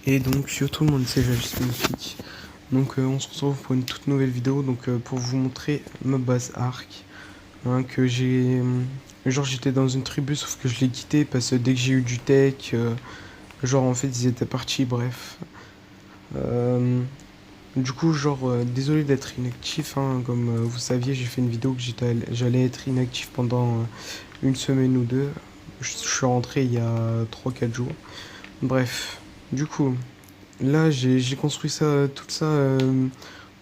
Et donc yo tout le monde, c'est juste magnifique. Donc on se retrouve pour une toute nouvelle vidéo, donc pour vous montrer ma base arc, hein, que j'ai... genre j'étais dans une tribu sauf que je l'ai quitté parce que dès que j'ai eu du tech, genre en fait ils étaient partis, bref. Du coup genre désolé d'être inactif, hein, comme vous saviez j'ai fait une vidéo que j'allais être inactif pendant une semaine ou deux. Je suis rentré il y a 3-4 jours. Bref, du coup... Là, j'ai construit ça, tout ça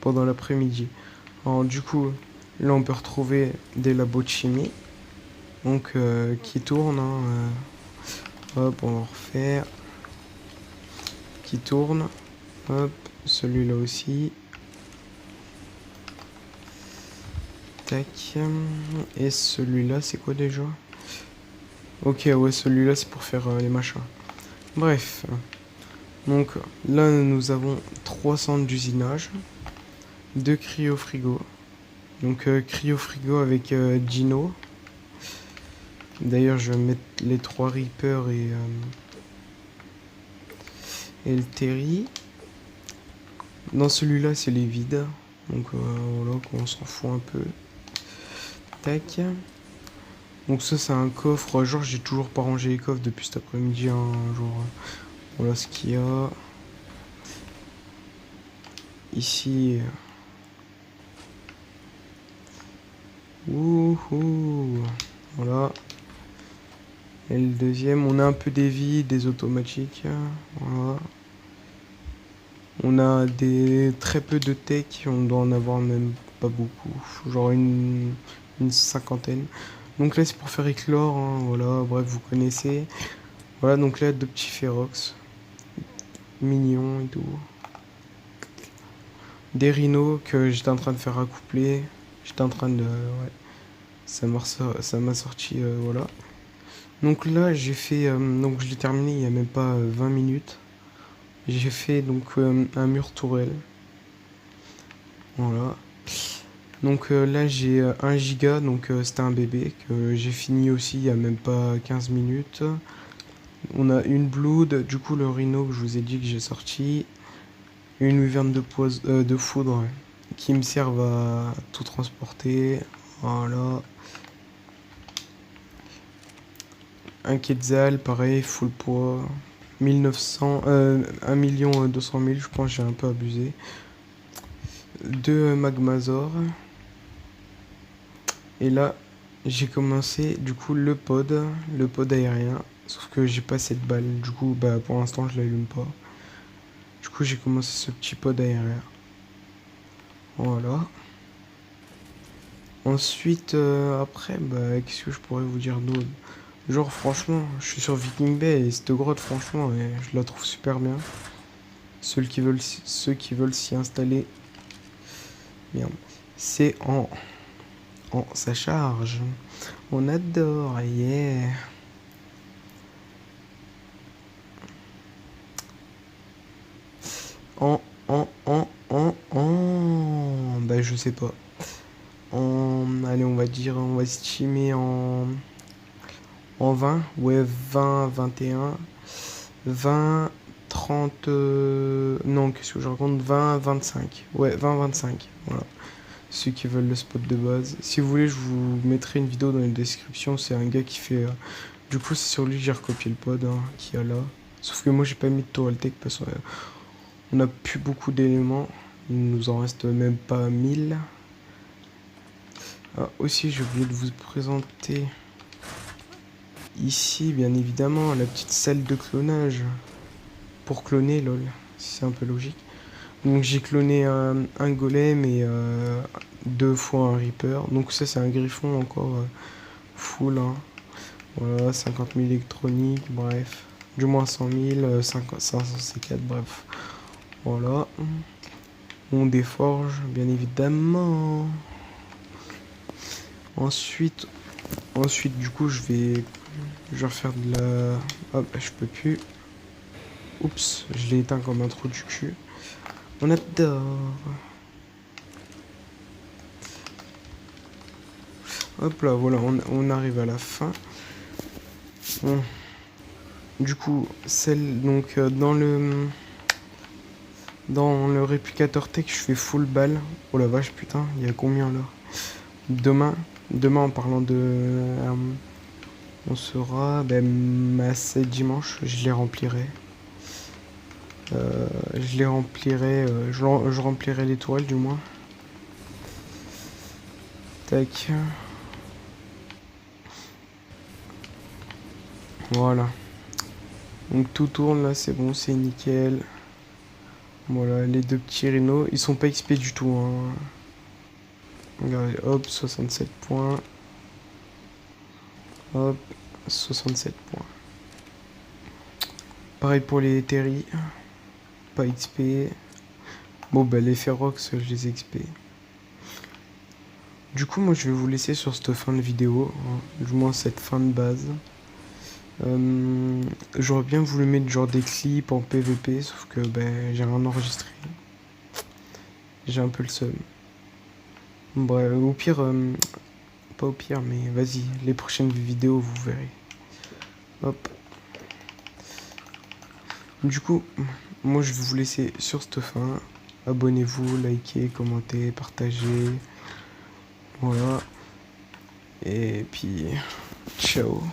pendant l'après-midi. Alors, du coup, là, on peut retrouver des labos de chimie, donc qui tournent. Hein, hop, on va refaire. Qui tourne. Hop, celui-là aussi. Tac. Et celui-là, c'est quoi déjà? Ok, ouais, celui-là, c'est pour faire les machins. Bref. Donc là, nous avons 3 centres d'usinage, 2 cryo-frigo. Donc cryo-frigo avec Gino. D'ailleurs, je vais mettre les 3 Reapers et le Terry. Dans celui-là, c'est les vides. Donc voilà, on s'en fout un peu. Tac. Donc ça, c'est un coffre. Genre, j'ai toujours pas rangé les coffres depuis cet après-midi. Hein. Genre, voilà ce qu'il y a. Ici. Wouhou. Voilà. Et le deuxième, on a un peu des vides, des automatiques. Voilà. On a très peu de tech, on doit en avoir même pas beaucoup, genre une cinquantaine. Donc là c'est pour faire éclore, hein, voilà, bref vous connaissez. Voilà, donc là 2 petits Ferox, mignons et tout. Des rhinos que j'étais en train de faire accoupler, j'étais en train de... ouais, ça m'a sorti, voilà. Donc là j'ai fait, donc je l'ai terminé il y a même pas 20 minutes. J'ai fait donc un mur tourelle. Voilà. Donc là j'ai 1 giga, donc c'était un bébé que j'ai fini aussi il y a même pas 15 minutes. On a une blood, du coup le rhino que je vous ai dit que j'ai sorti. Une wyvern de foudre qui me servent à tout transporter. Voilà. Un quetzal, pareil, full poids. 1900, 1 200 000, je pense que j'ai un peu abusé. 2 magmazors. Et là, j'ai commencé du coup le pod aérien. Sauf que j'ai pas cette balle. Du coup, bah pour l'instant, je l'allume pas. Du coup, j'ai commencé ce petit pod aérien. Voilà. Ensuite, après, bah qu'est-ce que je pourrais vous dire d'autre? Genre, franchement, je suis sur Viking Bay et cette grotte, franchement, je la trouve super bien. Ceux qui veulent s'y installer, merde, c'est ça charge. On adore, yeah. Bah, je sais pas. Allez, on va estimer en 20. Ouais, 20, 21, 20, 30. Non, qu'est-ce que je raconte? 20, 25. Ouais, 20, 25. Voilà. Ceux qui veulent le spot de base. Si vous voulez, je vous mettrai une vidéo dans la description. C'est un gars qui fait. Du coup, c'est sur lui que j'ai recopié le pod, hein, qu'il y a là. Sauf que moi, j'ai pas mis de Toraltech parce qu'on a plus beaucoup d'éléments. Il nous en reste même pas 1000. Ah, aussi, j'ai oublié de vous présenter ici, bien évidemment, la petite salle de clonage. Pour cloner, lol, si c'est un peu logique. Donc j'ai cloné un golem et 2 fois un reaper. Donc ça, c'est un griffon encore full. Hein. Voilà, 50 000 électroniques, bref. Du moins 100 000, 500 C4, bref. Voilà. On déforge, bien évidemment. Ensuite, du coup, je vais refaire de la... Hop, je peux plus. Oups, je l'ai éteint comme un trou du cul. On adore. Hop là, voilà, on arrive à la fin. Bon. Du coup, celle, donc, dans le... Dans le réplicateur tech, je fais full balle. Oh la vache, putain, il y a combien là? Demain, en parlant de... on sera... Ben, c'est dimanche, je les remplirai. Je les remplirai... je remplirai l'étoile, du moins. Tac. Voilà. Donc tout tourne là, c'est bon, c'est nickel. Voilà, les deux petits rhinos, ils sont pas XP du tout, hein. Regardez, hop, 67 points. Hop, 67 points. Pareil pour les Terry. Pas XP. Bon, bah les Ferox, je les ai XP. Du coup, moi, je vais vous laisser sur cette fin de vidéo, hein, du moins cette fin de base. J'aurais bien voulu mettre genre des clips en PVP, sauf que ben, j'ai rien enregistré. J'ai un peu le seum. Bref, au pire, pas au pire, mais vas-y, les prochaines vidéos, vous verrez. Hop. Du coup, moi je vais vous laisser sur cette fin. Abonnez-vous, likez, commentez, partagez. Voilà. Et puis, ciao.